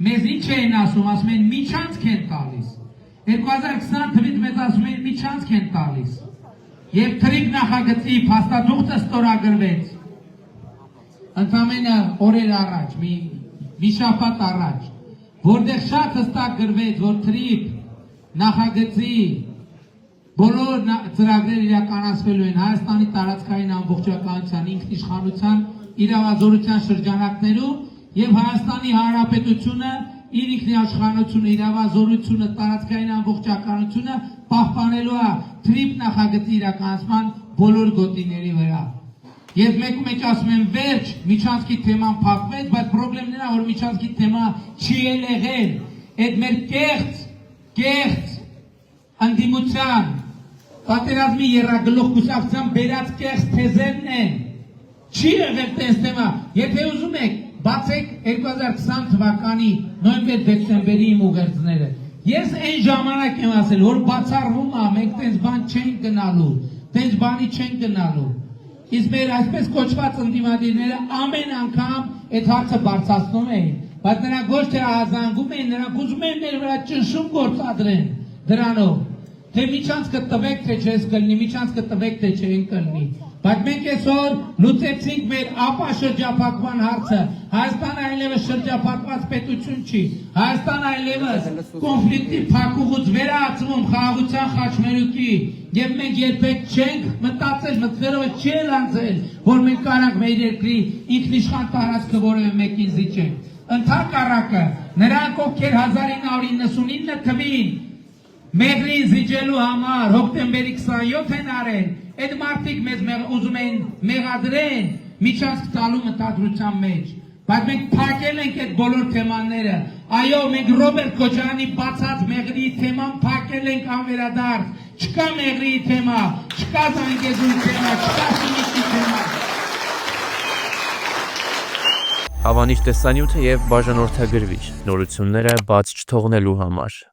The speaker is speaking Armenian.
Մեզ ինչ էին ասում են միջանցք են տալիս, 2020 թվից մեզ ասում են միջանցք են տալիս, և թրիվ նախագծի փաստաթուղթը ստորագրվեց, ընդամենը օրեր առաջ, մի շաբաթ առաջ, որտեղ շատ հստակ գրվեց, որ թրիվ նախագծի բոլոր ծրագրերը իրականացվելու են Հայաստանի տարածքային ամբողջականության, ինքնիշխանության, իրավազորության շրջանակներում և Հայաստանի Հանրապետությունը իր ինքնիշխանությունը, իրավազորությունը, տարածքային ամբողջականությունը պահպանելու է թրիվ նախագծի իրականացման բոլոր գոտիների վրա։ Ես մեկ ասում եմ վերջ, միջանցքի թեման փակվեց, բայց պրոբլեմն է, որ միջանցքի թեմա չի եղել, այդ մեր կեղծ ընդդիմության, պատերազմի եռագլուխ կուսակցության բերած կեղծ թեզերն են, չի եղել տես թեմա, եթե ուզում եք, բացեք 2020 թվականի նոյեմբեր-դեկտեմբերի իմ ուղերձները, ես այն ժամանակ եմ ասել, որ բացառվում է, մենք տենց բան չենք գնալու, տենց բանի չենք գնալու, իսկ մեր այսպես կոչված ընդդիմադիրները ամեն անգամ այդ հարցը բարձրացնում էին, բայց նրանք ոչ թե ահազանգում էին, նրանք ուզում էին մեր վրա ճնշում գործադրեն դրանով, թե միջանցքը տվեք, թե չես կլնի, միջանցքը տվեք, թե չեն կլնի, բայց մենք այսօր լուծեցինք մեր ապա շրջափակման հարցը, Հայաստանը այլևս շրջափակված պետություն չի, Հայաստանը այլևս կոնֆլիկտի փակուղուց վերածվում խաղաղության խաչմերուկի, և մենք երբեք չենք մտածել, մտքերով չել անցել, որ մենք կարանք մեր երկրի ինքնիշխան տարածքը որևէ մեկին զիջենք, ընդհակառակը, նրանք ովքեր 1999 թվին Մեղրին զիջելու համար հոկտեմբերի 27 են արել, այդ մարդիկ մեզ ուզում են մեղադրեն միջանցք տալու մտադրության մեջ, բայց մենք փակել ենք այդ բոլոր թեմաները, այո, մենք Ռոբերտ Քոչարյանի բացած Մեղրիի թեման փակել ենք անվերադարձ, չկա Մեղրիի թեմա, չկա Զանգեզուրի թեմա, չկա Սյունիքի թեմա։ Հավանիչ տեսանյութը և բաժանորդագրվիչ, նորությունները բաց չթողնելու համար։